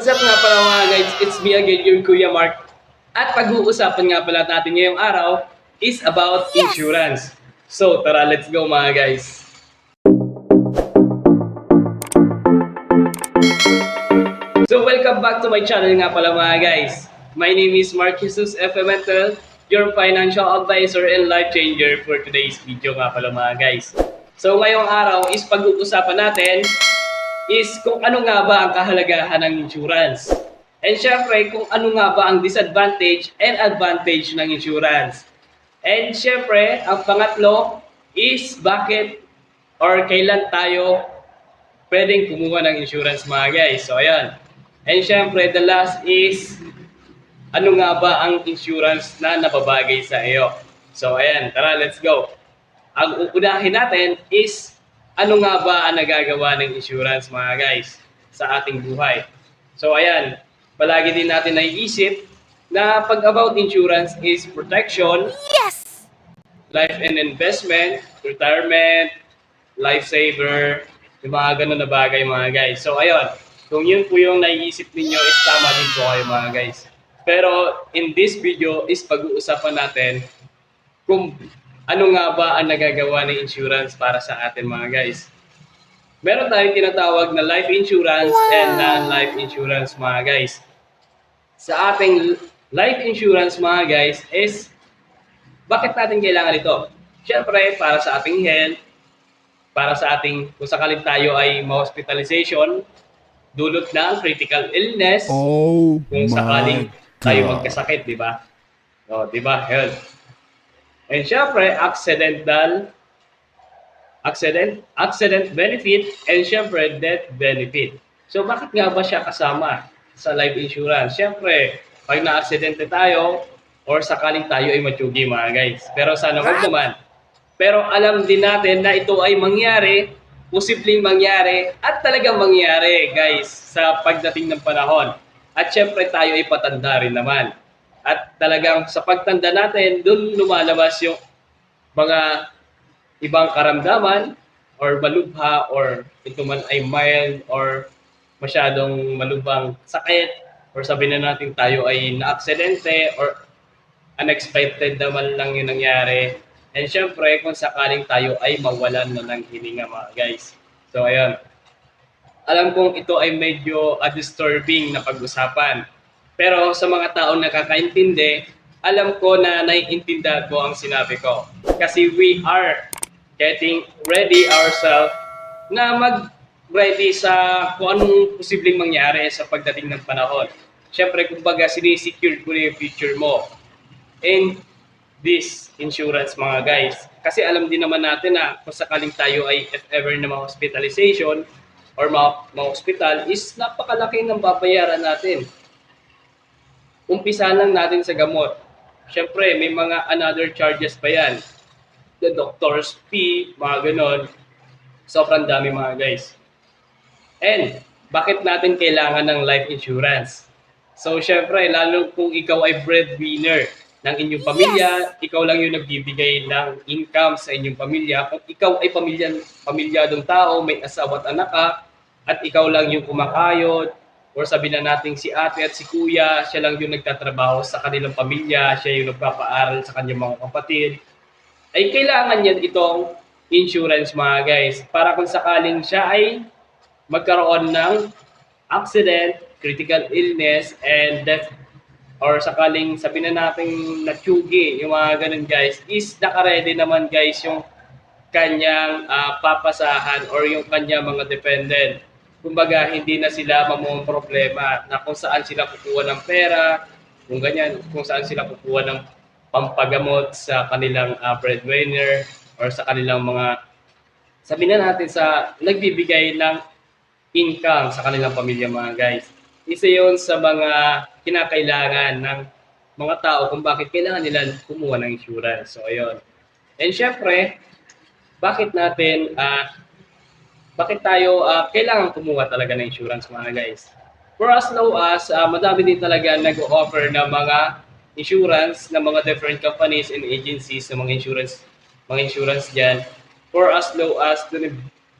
What's up nga pala mga guys, it's me again, your Kuya Mark. At pag-uusapan nga pala natin ngayong araw is about insurance. So tara, let's go mga guys. So welcome back to my channel nga pala mga guys. My name is Mark Jesus F. Ementel, your financial advisor and life changer for today's video nga pala mga guys. So ngayong araw is pag-uusapan natin is kung ano nga ba ang kahalagahan ng insurance. And syempre, kung ano nga ba ang disadvantage and advantage ng insurance. And syempre, ang pangatlo is bakit or kailan tayo pwedeng kumuha ng insurance mga guys. So ayan. And syempre, the last is ano nga ba ang insurance na nababagay sa iyo. So ayan, tara, let's go. Ang uunahin natin is ano nga ba ang nagagawa ng insurance mga guys sa ating buhay. So ayan, palagi din natin naiisip na pag about insurance is protection, life and investment, retirement, lifesaver, yung mga ganun na bagay mga guys. So ayun, kung yun po yung naiisip ninyo is tama din po kayo mga guys. Pero in this video is pag-uusapan natin kung ano nga ba ang nagagawa ng insurance para sa atin mga guys. Meron tayong tinatawag na life insurance and non-life insurance mga guys. Sa ating life insurance mga guys is bakit natin kailangan ito? Siyempre para sa ating health, para sa ating kung sakaling tayo ay ma-hospitalization, dulot ng critical illness, kung sakaling tayo magkasakit, di ba? O, di ba? Health. And syempre, accident benefit, and syempre, death benefit. So, bakit nga ba siya kasama sa life insurance? Syempre, pag na-aksidente tayo, or sakaling tayo ay matsugi mga guys. Pero sana wag naman. Pero alam din natin na ito ay mangyari, posibleng mangyari, at talagang mangyari guys sa pagdating ng panahon. At syempre, tayo ay patanda rin naman. At talagang sa pagtanda natin, doon lumalabas yung mga ibang karamdaman or malubha or ito man ay mild or masyadong malubhang sakit or sabihin na natin tayo ay na-aksidente or unexpected naman lang yung nangyari. And syempre, kung sakaling tayo ay mawalan na ng hininga mga guys. So ayun, alam kong ito ay medyo disturbing na pag-usapan. Pero sa mga taong nakakaintindi, alam ko na naiintindihan ko ang sinabi ko. Kasi we are getting ready ourselves na mag-ready sa kung anong posibleng mangyari sa pagdating ng panahon. Siyempre, kumbaga, sinisecure ko na yung future mo. And this insurance mga guys. Kasi alam din naman natin na kung sakaling tayo ay if ever na ma-hospitalization or ma-hospital is napakalaki ng babayaran natin. Umpisa lang natin sa gamot. Siyempre, may mga another charges pa yan. The doctor's fee, mga ganon. Sobrang dami mga guys. And, bakit natin kailangan ng life insurance? So, siyempre, lalo kung ikaw ay breadwinner ng inyong pamilya, ikaw lang yung nagbibigay ng income sa inyong pamilya. Kung ikaw ay pamilyadong tao, may asawa at anak ka, at ikaw lang yung kumakayod, or sabihin na natin si ate at si kuya, siya lang yung nagtatrabaho sa kanilang pamilya, siya yung nagpapaaral sa kanyang mga kapatid, ay kailangan niya itong insurance mga guys. Para kung sakaling siya ay magkaroon ng accident, critical illness, and death, or sakaling sabihin na natin natsugi, yung mga ganun guys, is nakaredy naman guys yung kanyang papasahan or yung kanyang mga dependent. Kumbaga, hindi na sila problema na kung saan sila kukuha ng pera, kung ganyan, kung saan sila kukuha ng pampagamot sa kanilang breadwinner or sa kanilang mga, sabihin na natin sa nagbibigay ng income sa kanilang pamilya mga guys. Isa yun sa mga kinakailangan ng mga tao kung bakit kailangan nila kumuha ng insurance. So, ayun. And syempre, bakit tayo kailangan kumuha talaga ng insurance mga guys? For as low as madami din talaga nag-offer na mga insurance na mga different companies and agencies na mga insurance dyan for as low as to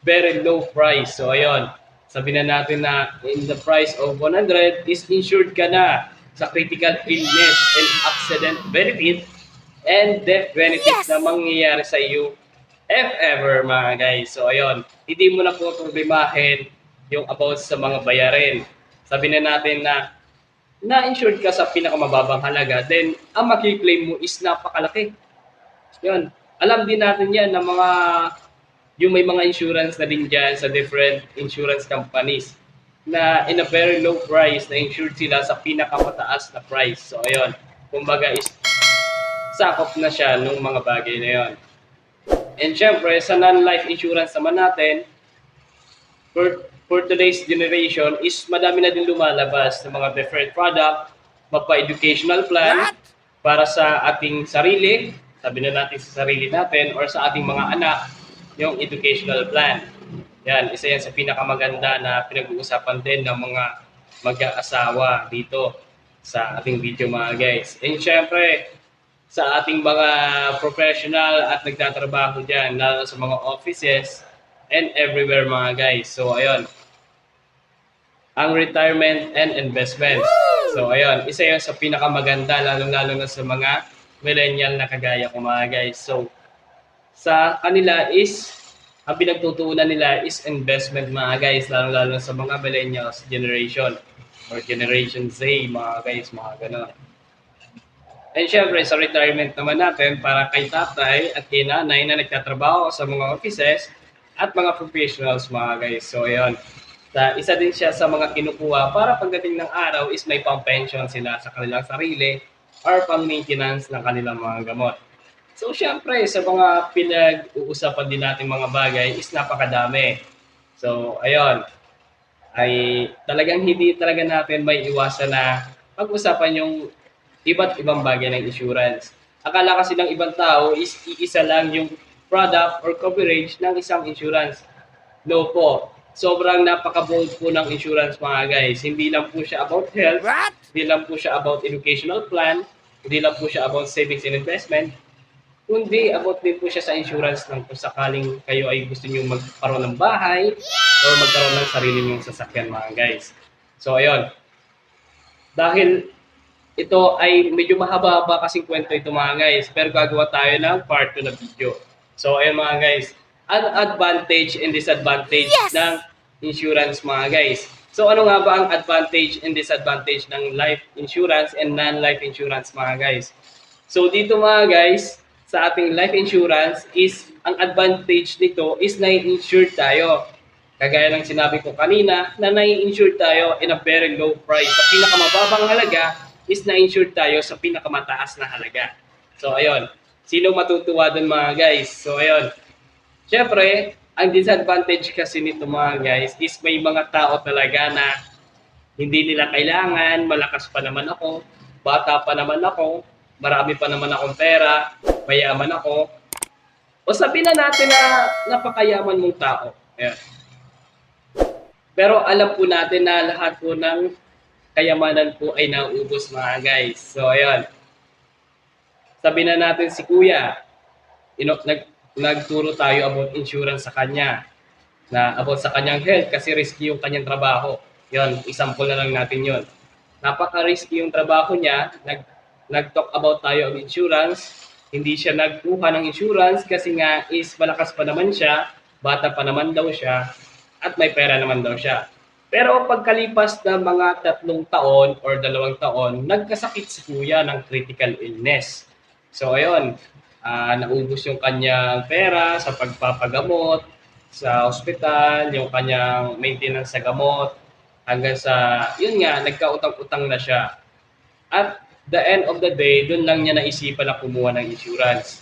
very low price. So ayun, sabi na natin na in the price of 100 is insured ka na sa critical illness and accident benefit and death benefit na mangyayari sa iyo if ever mga guys. So ayun, hindi mo na po problemahin yung about sa mga bayarin. Sabi na natin na na-insured ka sa pinakamababang halaga, then ang maki-claim mo is napakalaki. Yun. Alam din natin yan na yung may mga insurance na din dyan sa different insurance companies na in a very low price na insured sila sa pinakamataas na price. So ayun, kumbaga is sakop na siya nung mga bagay na yun. And syempre, sa non-life insurance naman natin, for today's generation is madami na din lumalabas ng mga different product, mapa-educational plan para sa ating sarili, sabi na natin sa sarili natin, or sa ating mga anak, yung educational plan. Yan, isa yan sa pinakamaganda na pinag-uusapan din ng mga mag-aasawa dito sa ating video mga guys. And syempre, sa ating mga professional at nagtatrabaho dyan, lalo sa mga offices and everywhere mga guys. So ayun, ang retirement and investment. So ayun, isa yan sa pinakamaganda, lalo-lalo na sa mga millennial na kagaya ko mga guys. So sa kanila is, ang pinagtutuunan nila is investment mga guys, lalo-lalo sa mga millennials generation or generation Z mga guys, mga gano'n. And syempre sa retirement naman natin para kay tatay at kay nanay na nagtatrabaho sa mga offices at mga professionals mga guys. So ayun, isa din siya sa mga kinukuha para pagdating ng araw is may pang-pension sila sa kanilang sarili or pang-maintenance ng kanilang mga gamot. So syempre sa mga pinag-uusapan din natin mga bagay is napakadami. So ayun, ay talagang hindi talaga natin may iwasan na pag-usapan yung iba't ibang bagay ng insurance. Akala kasi ng ibang tao is iisa lang yung product or coverage ng isang insurance. No po. Sobrang napaka-bold po ng insurance mga guys. Hindi lang po siya about health, hindi lang po siya about educational plan, hindi lang po siya about savings and investment, kundi about din po siya sa insurance ng kung sakaling kayo ay gusto niyo magkaroon ng bahay or magkaroon ng sarili niyong sasakyan mga guys. So ayun, dahil ito ay medyo mahaba-haba kasing kwento ito mga guys, pero gagawa tayo ng part 2 na video. So ayun mga guys, ang advantage and disadvantage ng insurance mga guys. So ano nga ba ang advantage and disadvantage ng life insurance and non-life insurance mga guys? So dito mga guys, sa ating life insurance is, ang advantage nito is na-insured tayo. Kagaya ng sinabi ko kanina, na na-insured tayo in a very low price. Sa pinakamababang halaga is na-insured tayo sa pinakamataas na halaga. So ayun, sino matutuwa dun mga guys? So ayun, syempre, ang disadvantage kasi nito mga guys is may mga tao talaga na hindi nila kailangan, malakas pa naman ako, bata pa naman ako, marami pa naman akong pera, mayaman ako, o sabihin na natin na napakayaman mong tao. Ayun. Pero alam po natin na lahat po ng kayamanan po ay nauubos mga guys. So ayun, sabi na natin si kuya, nagturo tayo about insurance sa kanya, na about sa kanyang health kasi risky yung kanyang trabaho. Yun, example na lang natin yun. Napaka-risky yung trabaho niya, nag-talk about tayo of insurance, hindi siya nagkuha ng insurance kasi nga is malakas pa naman siya, bata pa naman daw siya, at may pera naman daw siya. Pero pagkalipas ng mga 3 taon or 2 taon, nagkasakit si kuya ng critical illness. So ayun, naubos yung kanyang pera sa pagpapagamot sa ospital, yung kanyang maintenance sa gamot, hanggang sa, yun nga, nagkautang-utang na siya. At the end of the day, dun lang niya naisipan na kumuha ng insurance.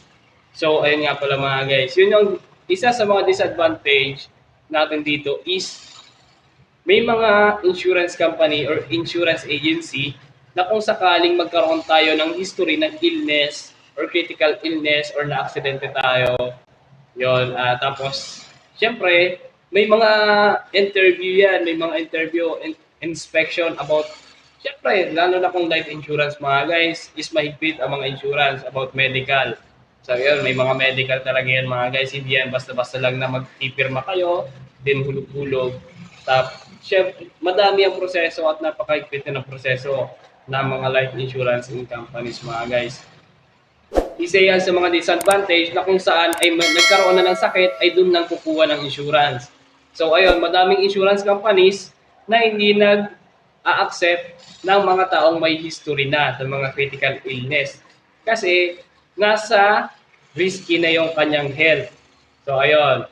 So ayun nga pala mga guys, yun yung isa sa mga disadvantage natin dito is may mga insurance company or insurance agency na kung sakaling magkaroon tayo ng history ng illness or critical illness or na-aksidente tayo, yon, tapos, syempre, may mga interview yan, may mga interview and inspection about, syempre, lalo na kung life insurance mga guys, is mahigpit ang mga insurance about medical. So yun, may mga medical talaga yan mga guys, hindi yan basta-basta lang na magpipirma kayo, din hulog-hulog, Syempre, madami ang proseso at napakahigpit na ng proseso ng mga life insurance companies mga guys. Isa yan sa mga disadvantage na kung saan ay nagkaroon na ng sakit ay doon nang kukuha ng insurance. So ayun, madaming insurance companies na hindi nag-a-accept ng mga taong may history na ng mga critical illness. Kasi nasa risky na yung kanyang health. So ayun,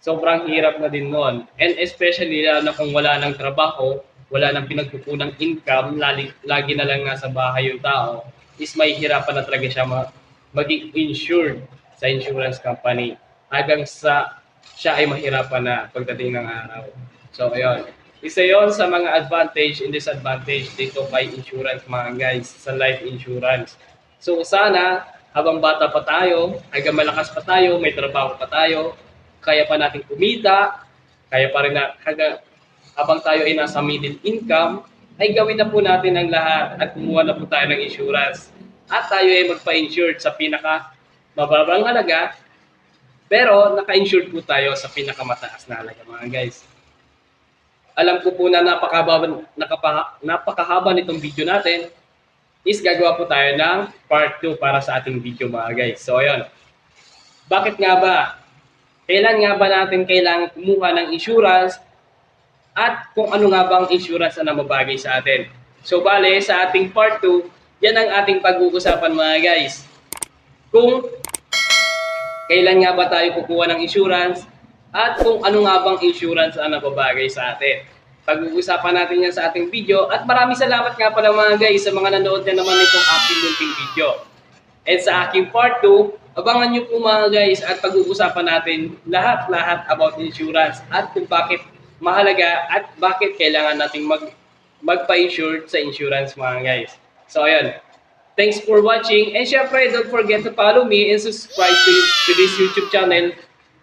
sobrang hirap na din nun. And especially na kung wala ng trabaho, wala nang pinagkukunang income, lagi na lang nasa bahay yung tao, is may hirapan na talaga siya maging insured sa insurance company hanggang sa siya ay mahirapan na pagdating ng araw. So, ayun. Isa yon sa mga advantage and disadvantage dito kay insurance mga guys, sa life insurance. So, sana habang bata pa tayo, hanggang malakas pa tayo, may trabaho pa tayo, kaya pa natin kumita, kaya pa rin na habang tayo ay nasa middle income, ay gawin na po natin ang lahat at kumuha na po tayo ng insurance. At tayo ay magpa-insured sa pinaka mababang halaga, pero naka-insured po tayo sa pinakamataas na halaga mga guys. Alam ko po na napakahaba nitong video natin, is gagawa po tayo ng part 2 para sa ating video mga guys. So ayun, bakit nga ba? Kailan nga ba natin kailangan kumuha ng insurance at kung ano nga bang insurance na mabagay sa atin. So bale, sa ating part 2, yan ang ating pag-uusapan mga guys. Kung kailan nga ba tayo kukuha ng insurance at kung ano nga bang insurance ang nababagay sa atin. Pag-uusapan natin yan sa ating video at maraming salamat nga pala mga guys sa mga nanood na naman itong aking munting video. And sa aking part 2, abangan nyo po mga guys at pag-uusapan natin lahat-lahat about insurance at kung bakit mahalaga at bakit kailangan nating magpa-insure sa insurance mga guys. So ayun, thanks for watching and syempre don't forget to follow me and subscribe to this YouTube channel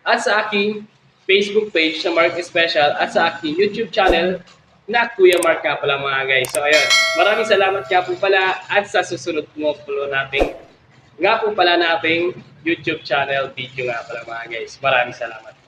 at sa aking Facebook page na Mark Special at sa aking YouTube channel na Kuya Mark nga pala mga guys. So ayun, maraming salamat nga po pala at sa susunod mo po nating YouTube channel video nga pala mga guys. Maraming salamat.